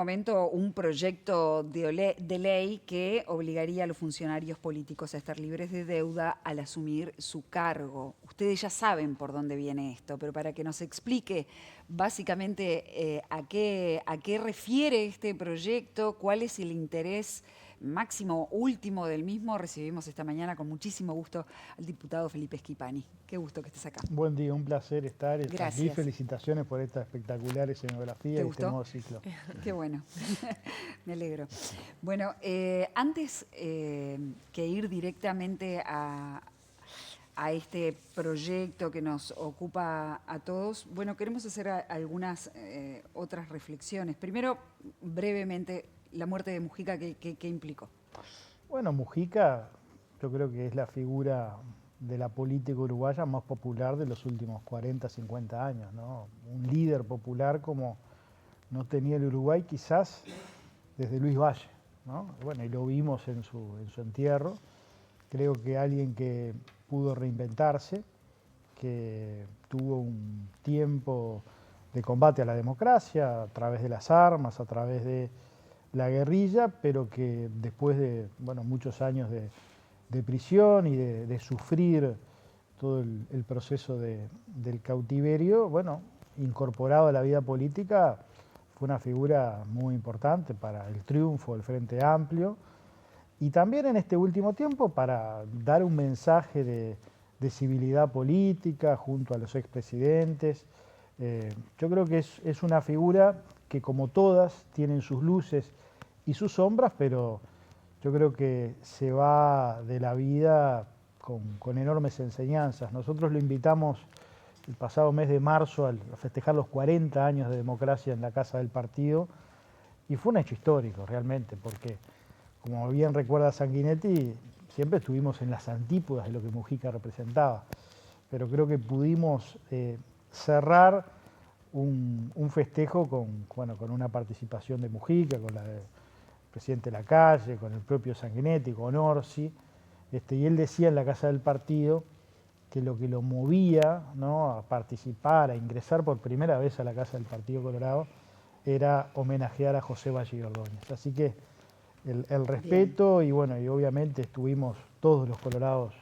Momento un proyecto de ley que obligaría a los funcionarios políticos a estar libres de deuda al asumir su cargo. Ustedes ya saben por dónde viene esto, pero para que nos explique básicamente a qué refiere este proyecto, cuál es el interés máximo, último del mismo, recibimos esta mañana con muchísimo gusto al diputado Felipe Schipani. Qué gusto que estés acá. Buen día, un placer estar aquí. Gracias. Felicitaciones por esta espectacular escenografía ¿Te y este gustó? nuevo ciclo. Qué bueno, me alegro. Bueno, antes que ir directamente a este proyecto que nos ocupa a todos, bueno, queremos hacer algunas otras reflexiones. Primero, brevemente, la muerte de Mujica, ¿qué implicó? Bueno, Mujica yo creo que es la figura de la política uruguaya más popular de los últimos 40, 50 años, ¿no? Un líder popular como no tenía el Uruguay quizás desde Luis Valle, ¿no? Bueno, y lo vimos en su entierro. Creo que alguien que pudo reinventarse, que tuvo un tiempo de combate a la democracia a través de las armas, a través de la guerrilla, pero que después de muchos años de prisión y de sufrir todo el proceso del cautiverio, bueno, incorporado a la vida política, fue una figura muy importante para el triunfo del Frente Amplio y también en este último tiempo para dar un mensaje de civilidad política junto a los expresidentes. Yo creo que es una figura que, como todas, tienen sus luces y sus sombras, pero yo creo que se va de la vida con enormes enseñanzas. Nosotros lo invitamos el pasado mes de marzo a festejar los 40 años de democracia en la Casa del Partido y fue un hecho histórico realmente, porque como bien recuerda Sanguinetti, siempre estuvimos en las antípodas de lo que Mujica representaba, pero creo que pudimos cerrar un festejo con una participación de Mujica, con la del presidente Lacalle, con el propio Sanguinetti, con Orsi, y él decía en la Casa del Partido que lo que lo movía, ¿no?, a participar, a ingresar por primera vez a la Casa del Partido Colorado, era homenajear a José Valle y Ordóñez. Así que el respeto y bueno, y obviamente estuvimos todos los colorados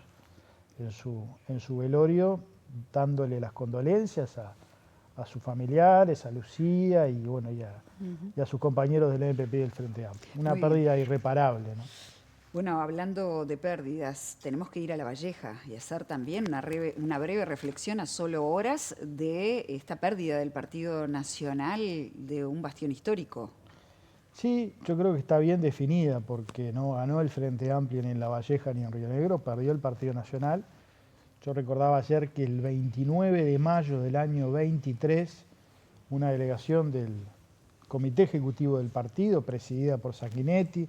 en su velorio, dándole las condolencias a sus familiares, a Lucía y bueno, y a sus compañeros del MPP y del Frente Amplio. Una pérdida irreparable, ¿no? Bueno, hablando de pérdidas, tenemos que ir a La Valleja y hacer también una breve reflexión a solo horas de esta pérdida del Partido Nacional de un bastión histórico. Sí, yo creo que está bien definida porque no ganó el Frente Amplio ni en La Valleja ni en Río Negro, perdió el Partido Nacional. Yo recordaba ayer que el 29 de mayo del año 23, una delegación del Comité Ejecutivo del partido, presidida por Sanguinetti,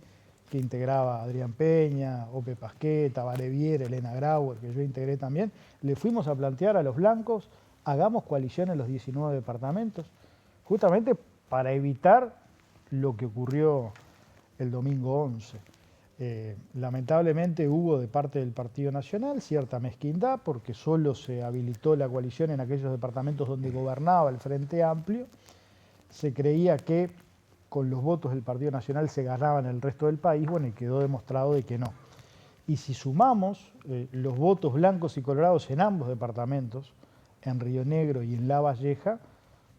que integraba a Adrián Peña, Ope Pasquet, Tabaré Viera, Elena Grauer, que yo integré también, le fuimos a plantear a los blancos, hagamos coalición en los 19 departamentos, justamente para evitar lo que ocurrió el domingo 11. Lamentablemente hubo de parte del Partido Nacional cierta mezquindad porque solo se habilitó la coalición en aquellos departamentos donde gobernaba el Frente Amplio. Se creía que con los votos del Partido Nacional se ganaban el resto del país, bueno, y quedó demostrado de que no. Y si sumamos los votos blancos y colorados en ambos departamentos, en Río Negro y en La Valleja,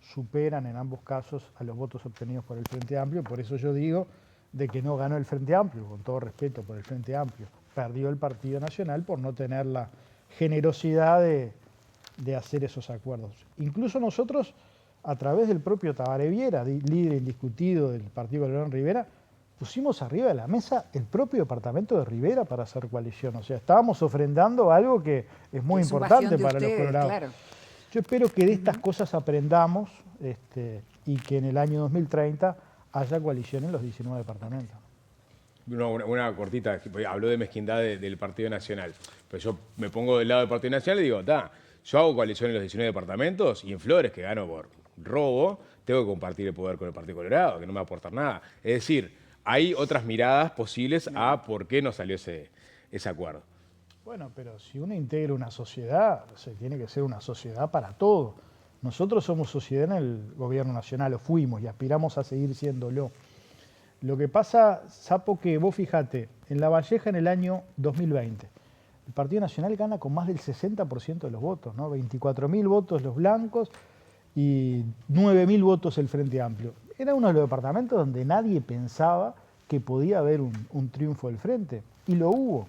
superan en ambos casos a los votos obtenidos por el Frente Amplio. Por eso yo digo de que no ganó el Frente Amplio, con todo respeto por el Frente Amplio. Perdió el Partido Nacional por no tener la generosidad de hacer esos acuerdos. Incluso nosotros, a través del propio Tabaré Viera, líder indiscutido del Partido Colorado Rivera, pusimos arriba de la mesa el propio departamento de Rivera para hacer coalición. O sea, estábamos ofrendando algo que es muy importante para los colorados. Claro. Yo espero que de estas cosas aprendamos y que en el año 2030 haya coalición en los 19 departamentos. Una cortita, habló de mezquindad del Partido Nacional, pero yo me pongo del lado del Partido Nacional y digo, yo hago coalición en los 19 departamentos y en Flores, que gano por robo, tengo que compartir el poder con el Partido Colorado, que no me va a aportar nada. Es decir, hay otras miradas posibles a por qué no salió ese acuerdo. Bueno, pero si uno integra una sociedad, tiene que ser una sociedad para todo. Nosotros somos sociedad en el gobierno nacional, lo fuimos y aspiramos a seguir siéndolo. Lo que pasa, Sapo, que vos fijate, en La Valleja en el año 2020, el Partido Nacional gana con más del 60% de los votos, ¿no? 24.000 votos los blancos y 9.000 votos el Frente Amplio. Era uno de los departamentos donde nadie pensaba que podía haber un triunfo del Frente, y lo hubo.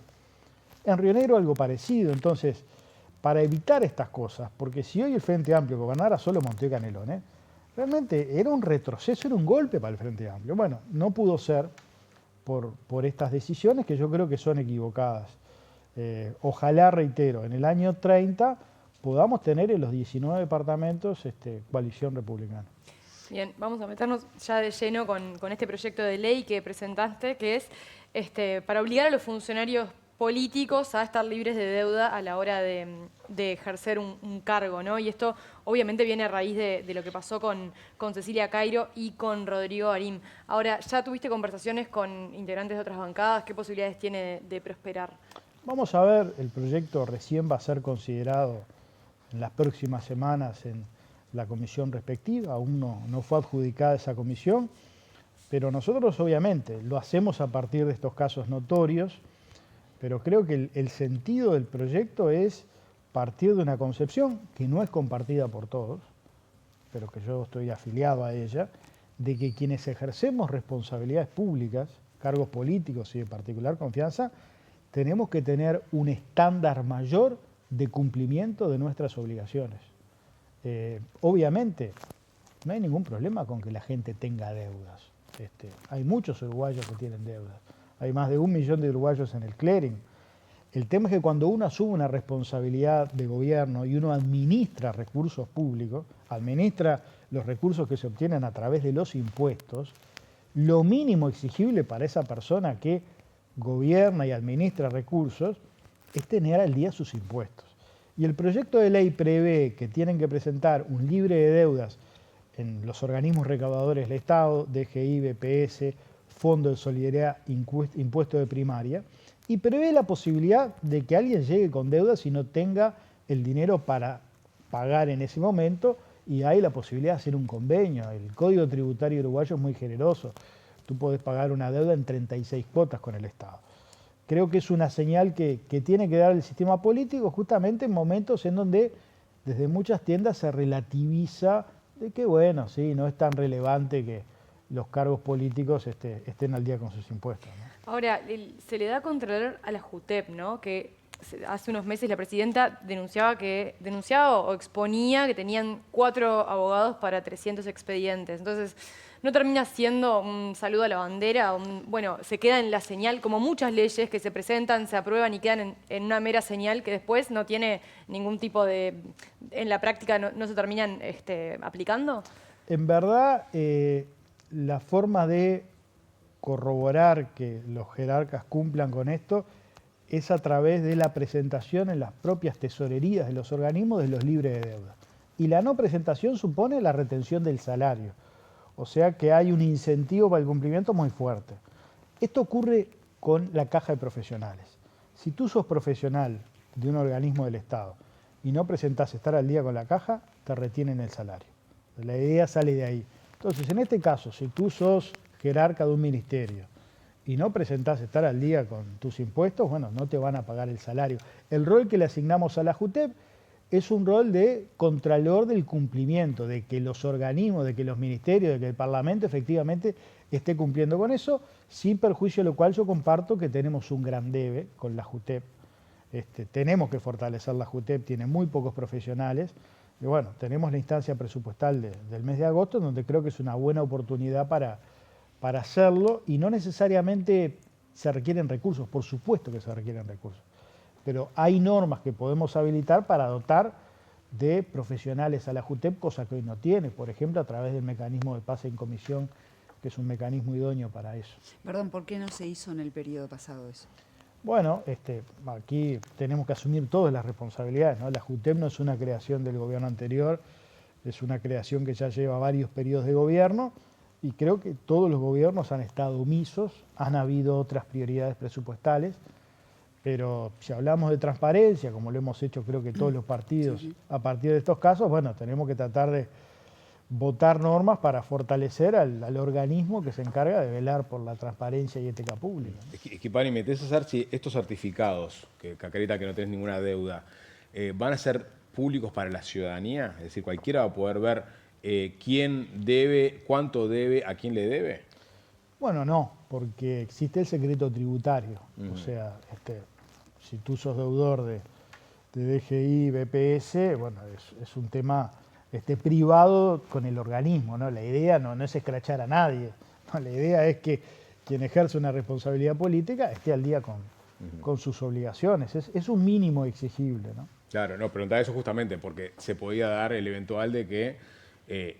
En Río Negro algo parecido. Entonces, para evitar estas cosas, porque si hoy el Frente Amplio gobernara solo Montevideo Canelones, realmente era un retroceso, era un golpe para el Frente Amplio. Bueno, no pudo ser por estas decisiones que yo creo que son equivocadas. Ojalá, reitero, en el año 30 podamos tener en los 19 departamentos coalición republicana. Bien, vamos a meternos ya de lleno con este proyecto de ley que presentaste, que es para obligar a los funcionarios políticos a estar libres de deuda a la hora de ejercer un cargo, ¿no? Y esto obviamente viene a raíz de lo que pasó con Cecilia Cairo y con Rodrigo Arim. Ahora, ¿ya tuviste conversaciones con integrantes de otras bancadas? ¿Qué posibilidades tiene de prosperar? Vamos a ver, el proyecto recién va a ser considerado en las próximas semanas en la comisión respectiva, aún no fue adjudicada esa comisión, pero nosotros obviamente lo hacemos a partir de estos casos notorios, pero creo que el sentido del proyecto es partir de una concepción que no es compartida por todos, pero que yo estoy afiliado a ella, de que quienes ejercemos responsabilidades públicas, cargos políticos y de particular confianza, tenemos que tener un estándar mayor de cumplimiento de nuestras obligaciones. Obviamente, no hay ningún problema con que la gente tenga deudas. Hay muchos uruguayos que tienen deudas. Hay más de 1 millón de uruguayos en el clearing. El tema es que cuando uno asume una responsabilidad de gobierno y uno administra recursos públicos, administra los recursos que se obtienen a través de los impuestos, lo mínimo exigible para esa persona que gobierna y administra recursos es tener al día sus impuestos. Y el proyecto de ley prevé que tienen que presentar un libre de deudas en los organismos recaudadores del Estado, DGI, BPS, Fondo de Solidaridad, Impuesto de Primaria, y prevé la posibilidad de que alguien llegue con deudas y no tenga el dinero para pagar en ese momento, y hay la posibilidad de hacer un convenio. El Código Tributario Uruguayo es muy generoso. Tú podés pagar una deuda en 36 cuotas con el Estado. Creo que es una señal que tiene que dar el sistema político justamente en momentos en donde desde muchas tiendas se relativiza de que, bueno, sí, no es tan relevante que los cargos políticos estén al día con sus impuestos, ¿no? Ahora, se le da contralor a la JUTEP, ¿no? Que hace unos meses la presidenta denunciaba o exponía que tenían 4 abogados para 300 expedientes. Entonces, no termina siendo un saludo a la bandera, bueno, se queda en la señal, como muchas leyes que se presentan, se aprueban y quedan en una mera señal que después no tiene ningún tipo de... en la práctica no se terminan aplicando. En verdad, la forma de corroborar que los jerarcas cumplan con esto es a través de la presentación en las propias tesorerías de los organismos de los libres de deuda. Y la no presentación supone la retención del salario. O sea que hay un incentivo para el cumplimiento muy fuerte. Esto ocurre con la caja de profesionales. Si tú sos profesional de un organismo del Estado y no presentás estar al día con la caja, te retienen el salario. La idea sale de ahí. Entonces, en este caso, si tú sos jerarca de un ministerio y no presentás estar al día con tus impuestos, bueno, no te van a pagar el salario. El rol que le asignamos a la JUTEP es un rol de contralor del cumplimiento, de que los organismos, de que los ministerios, de que el Parlamento efectivamente esté cumpliendo con eso, sin perjuicio de lo cual yo comparto que tenemos un gran debe con la JUTEP. Tenemos que fortalecer la JUTEP, tiene muy pocos profesionales. Y bueno, tenemos la instancia presupuestal del mes de agosto, donde creo que es una buena oportunidad para hacerlo, y no necesariamente se requieren recursos, por supuesto que se requieren recursos. Pero hay normas que podemos habilitar para dotar de profesionales a la JUTEP, cosa que hoy no tiene, por ejemplo, a través del mecanismo de pase en comisión, que es un mecanismo idóneo para eso. Perdón, ¿por qué no se hizo en el periodo pasado eso? Bueno, aquí tenemos que asumir todas las responsabilidades, ¿no? La JUTEP no es una creación del gobierno anterior, es una creación que ya lleva varios periodos de gobierno, y creo que todos los gobiernos han estado omisos, han habido otras prioridades presupuestales. Pero si hablamos de transparencia, como lo hemos hecho creo que todos los partidos a partir de estos casos, bueno, tenemos que tratar de votar normas para fortalecer al organismo que se encarga de velar por la transparencia y ética pública. Es que Pani, me tenés a saber si estos certificados, que acredita que no tenés ninguna deuda, van a ser públicos para la ciudadanía. Es decir, cualquiera va a poder ver quién debe, cuánto debe, a quién le debe. Bueno, no, porque existe el secreto tributario. O sea, si tú sos deudor de DGI, BPS, bueno, es un tema privado con el organismo, ¿no? La idea no es escrachar a nadie, ¿no? La idea es que quien ejerce una responsabilidad política esté al día con sus obligaciones. Es un mínimo exigible, ¿no? Claro, no, preguntaba eso justamente porque se podía dar el eventual de que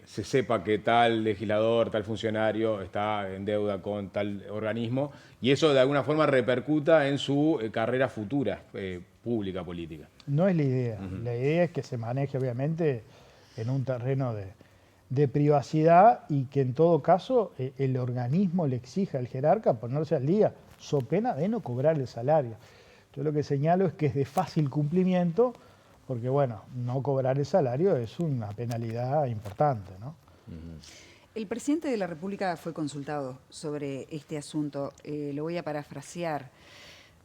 se sepa que tal legislador, tal funcionario está en deuda con tal organismo y eso de alguna forma repercuta en su carrera futura pública, política. No es la idea. La idea es que se maneje obviamente en un terreno de privacidad y que en todo caso el organismo le exija al jerarca ponerse al día, so pena de no cobrar el salario. Yo lo que señalo es que es de fácil cumplimiento porque, bueno, no cobrar el salario es una penalidad importante, ¿no? El presidente de la República fue consultado sobre este asunto. Lo voy a parafrasear.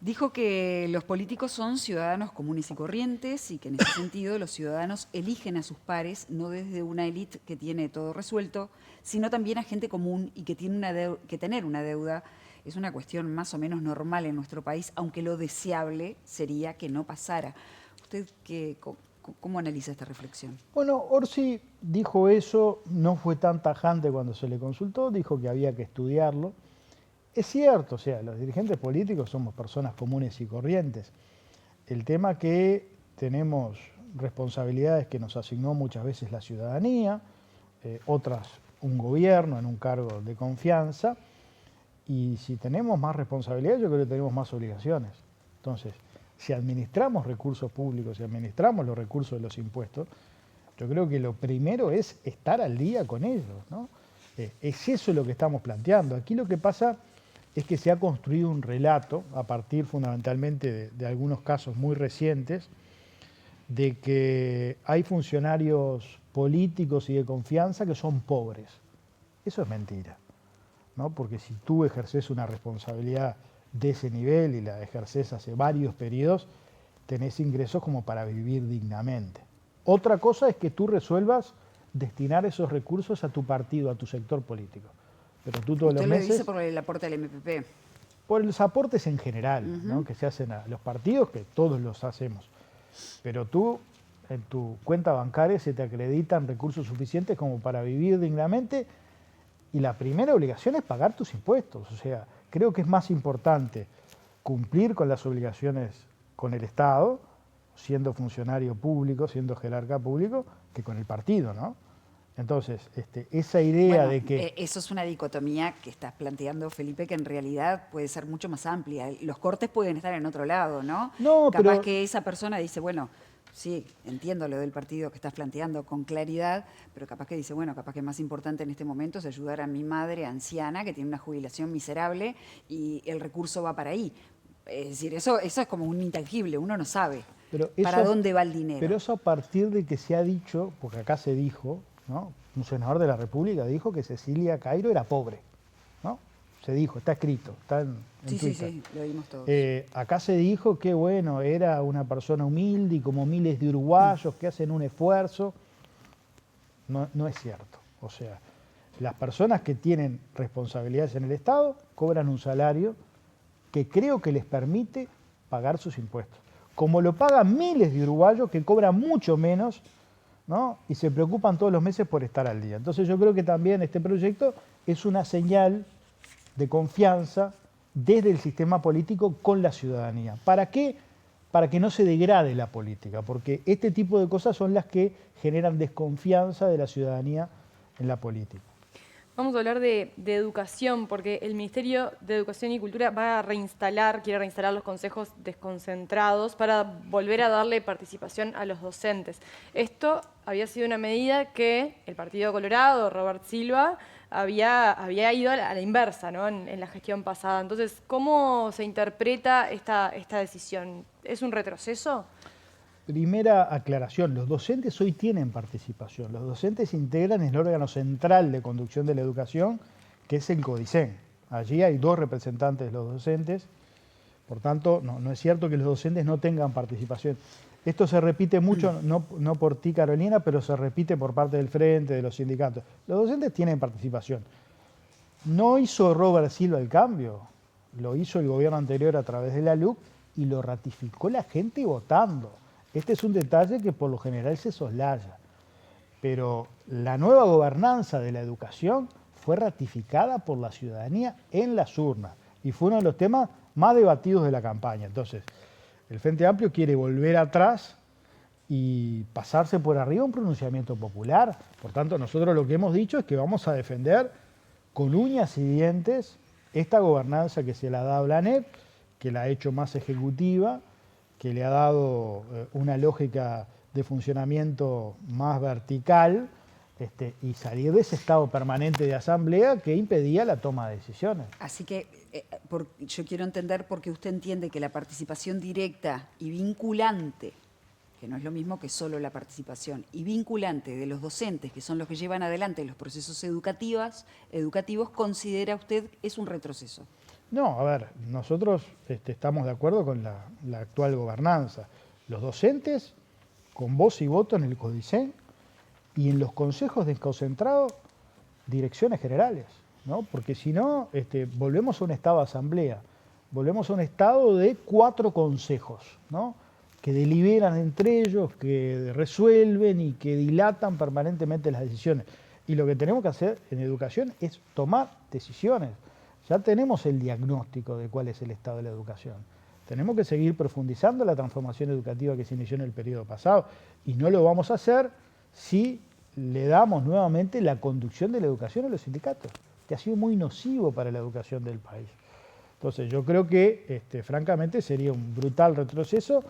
Dijo que los políticos son ciudadanos comunes y corrientes y que en ese sentido los ciudadanos eligen a sus pares no desde una élite que tiene todo resuelto, sino también a gente común y que tiene que tener una deuda es una cuestión más o menos normal en nuestro país, aunque lo deseable sería que no pasara. ¿Usted cómo analiza esta reflexión? Bueno, Orsi dijo eso, no fue tan tajante cuando se le consultó, dijo que había que estudiarlo. Es cierto, o sea, los dirigentes políticos somos personas comunes y corrientes. El tema que tenemos responsabilidades que nos asignó muchas veces la ciudadanía, otras un gobierno en un cargo de confianza, y si tenemos más responsabilidades, yo creo que tenemos más obligaciones. Entonces, si administramos recursos públicos, si administramos los recursos de los impuestos, yo creo que lo primero es estar al día con ellos, ¿no? Es eso lo que estamos planteando. Aquí lo que pasa es que se ha construido un relato, a partir fundamentalmente de algunos casos muy recientes, de que hay funcionarios políticos y de confianza que son pobres. Eso es mentira, ¿no? Porque si tú ejerces una responsabilidad de ese nivel y la ejerces hace varios periodos, tenés ingresos como para vivir dignamente. Otra cosa es que tú resuelvas destinar esos recursos a tu partido, a tu sector político. Pero tú todos los meses... Usted lo dice por el aporte al MPP. Por los aportes en general, ¿no? Que se hacen a los partidos, que todos los hacemos. Pero tú, en tu cuenta bancaria, se te acreditan recursos suficientes como para vivir dignamente y la primera obligación es pagar tus impuestos. O sea, creo que es más importante cumplir con las obligaciones con el Estado, siendo funcionario público, siendo jerarca público, que con el partido, ¿no? Entonces, esa idea de que... Eso es una dicotomía que estás planteando, Felipe, que en realidad puede ser mucho más amplia. Los cortes pueden estar en otro lado, ¿no? No, capaz pero... que esa persona dice, bueno, sí, entiendo lo del partido que estás planteando con claridad, pero capaz que dice, bueno, capaz que más importante en este momento es ayudar a mi madre anciana que tiene una jubilación miserable y el recurso va para ahí. Es decir, eso es como un intangible, uno no sabe para dónde va el dinero. Pero eso a partir de que se ha dicho, porque acá se dijo, ¿no? Un senador de la República dijo que Cecilia Cairo era pobre, ¿no? Se dijo, está escrito, está en Twitter. Sí, lo vimos todos. Acá se dijo que, bueno, era una persona humilde y como miles de uruguayos que hacen un esfuerzo. No es cierto. O sea, las personas que tienen responsabilidades en el Estado cobran un salario que creo que les permite pagar sus impuestos. Como lo pagan miles de uruguayos que cobran mucho menos, ¿no? Y se preocupan todos los meses por estar al día. Entonces yo creo que también este proyecto es una señal de confianza desde el sistema político con la ciudadanía. ¿Para qué? Para que no se degrade la política, porque este tipo de cosas son las que generan desconfianza de la ciudadanía en la política. Vamos a hablar de educación, porque el Ministerio de Educación y Cultura quiere reinstalar los consejos desconcentrados para volver a darle participación a los docentes. Esto había sido una medida que el Partido Colorado, Robert Silva, había ido a la inversa, ¿no? En la gestión pasada. Entonces, ¿cómo se interpreta esta decisión? ¿Es un retroceso? Primera aclaración, los docentes hoy tienen participación. Los docentes integran el órgano central de conducción de la educación, que es el CODICEN. Allí hay 2 representantes de los docentes, por tanto, no es cierto que los docentes no tengan participación. Esto se repite mucho, no por ti, Carolina, pero se repite por parte del Frente, de los sindicatos. Los docentes tienen participación. No hizo Robert Silva el cambio, lo hizo el gobierno anterior a través de la LUC y lo ratificó la gente votando. Este es un detalle que por lo general se soslaya. Pero la nueva gobernanza de la educación fue ratificada por la ciudadanía en las urnas y fue uno de los temas más debatidos de la campaña. Entonces, el Frente Amplio quiere volver atrás y pasarse por arriba un pronunciamiento popular. Por tanto, nosotros lo que hemos dicho es que vamos a defender con uñas y dientes esta gobernanza que se la da a Blanet, que la ha hecho más ejecutiva, que le ha dado una lógica de funcionamiento más vertical, y salir de ese estado permanente de asamblea que impedía la toma de decisiones. Así que yo quiero entender por qué usted entiende que la participación directa y vinculante, que no es lo mismo que solo la participación, y vinculante de los docentes, que son los que llevan adelante los procesos educativos, considera usted es un retroceso. No, a ver, nosotros estamos de acuerdo con la actual gobernanza. Los docentes, con voz y voto en el CODICEN y en los consejos desconcentrados, direcciones generales, ¿no? Porque si no, volvemos a un estado de asamblea, volvemos a un estado de 4 consejos, ¿no? Que deliberan entre ellos, que resuelven y que dilatan permanentemente las decisiones. Y lo que tenemos que hacer en educación es tomar decisiones. Ya tenemos el diagnóstico de cuál es el estado de la educación. Tenemos que seguir profundizando la transformación educativa que se inició en el periodo pasado y no lo vamos a hacer si le damos nuevamente la conducción de la educación a los sindicatos, que ha sido muy nocivo para la educación del país. Entonces yo creo que francamente sería un brutal retroceso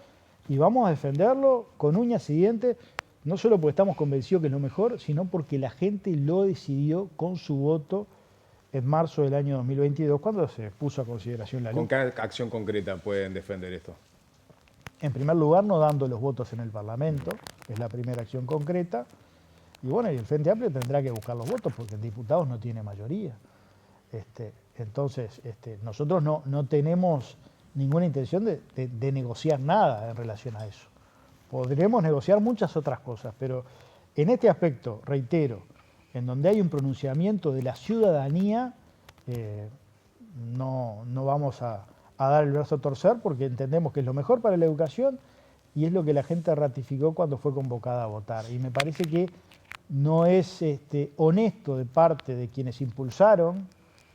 y vamos a defenderlo con uñas y dientes, no solo porque estamos convencidos que es lo mejor, sino porque la gente lo decidió con su voto en marzo del año 2022, cuando se puso a consideración la ley. ¿Con qué acción concreta pueden defender esto? En primer lugar, no dando los votos en el Parlamento, es la primera acción concreta. Y bueno, y el Frente Amplio tendrá que buscar los votos, porque el diputado no tiene mayoría. Entonces, nosotros no tenemos ninguna intención de negociar nada en relación a eso. Podremos negociar muchas otras cosas, pero en este aspecto, reitero, en donde hay un pronunciamiento de la ciudadanía, no vamos a dar el brazo a torcer porque entendemos que es lo mejor para la educación y es lo que la gente ratificó cuando fue convocada a votar. Y me parece que no es honesto de parte de quienes impulsaron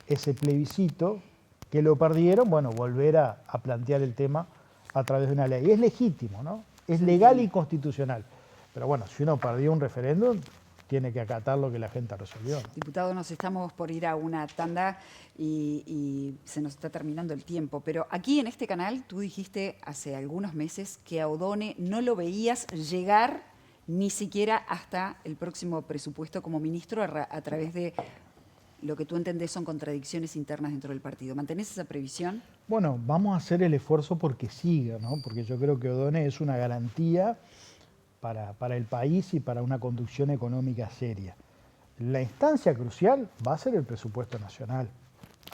ese plebiscito, que lo perdieron, bueno, volver a plantear el tema a través de una ley. Es legítimo, ¿no? Es legal y constitucional. Pero bueno, si uno perdió un referéndum, tiene que acatar lo que la gente resolvió. Diputado, nos estamos por ir a una tanda y se nos está terminando el tiempo, pero aquí en este canal tú dijiste hace algunos meses que a Odone no lo veías llegar ni siquiera hasta el próximo presupuesto como ministro a través de lo que tú entendés son contradicciones internas dentro del partido. ¿Mantenés esa previsión? Bueno, vamos a hacer el esfuerzo porque siga, ¿no? Porque yo creo que Odone es una garantía para el país y para una conducción económica seria. La instancia crucial va a ser el presupuesto nacional.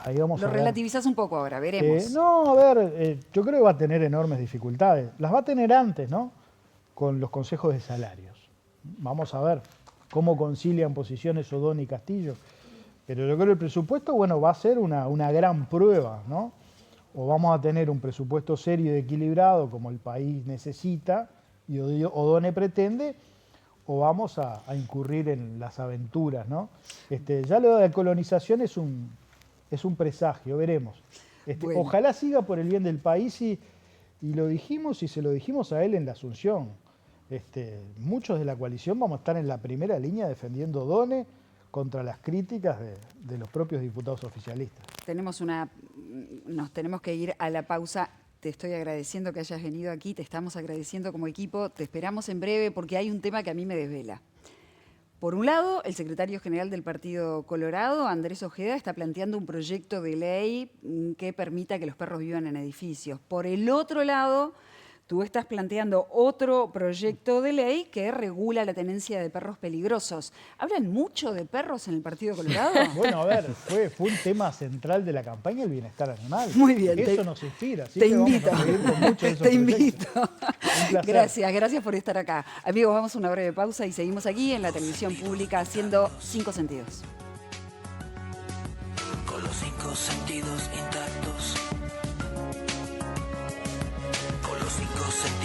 Ahí vamos Lo relativizás un poco ahora, veremos. No, a ver, yo creo que va a tener enormes dificultades. Las va a tener antes, ¿no? Con los consejos de salarios. Vamos a ver cómo concilian posiciones Odone y Castillo. Pero yo creo que el presupuesto, bueno, va a ser una gran prueba, ¿no? O vamos a tener un presupuesto serio y equilibrado como el país necesita y Odone pretende, o vamos a incurrir en las aventuras, ¿no? Ya lo de colonización es un presagio, veremos. Bueno. Ojalá siga por el bien del país y lo dijimos y se lo dijimos a él en la Asunción. Muchos de la coalición vamos a estar en la primera línea defendiendo Odone contra las críticas de los propios diputados oficialistas. Nos tenemos que ir a la pausa. Te estoy agradeciendo que hayas venido aquí, te estamos agradeciendo como equipo, te esperamos en breve porque hay un tema que a mí me desvela. Por un lado, el secretario general del Partido Colorado, Andrés Ojeda, está planteando un proyecto de ley que permita que los perros vivan en edificios. Por el otro lado, tú estás planteando otro proyecto de ley que regula la tenencia de perros peligrosos. ¿Hablan mucho de perros en el Partido Colorado? Bueno, a ver, fue un tema central de la campaña el bienestar animal. Muy bien. Eso nos inspira. Así Te que invito. Vamos a seguir con muchos de esos Te invito. proyectos. Un placer. Gracias por estar acá. Amigos, vamos a una breve pausa y seguimos aquí en la televisión pública haciendo 5 sentidos. Con los 5 sentidos intactos.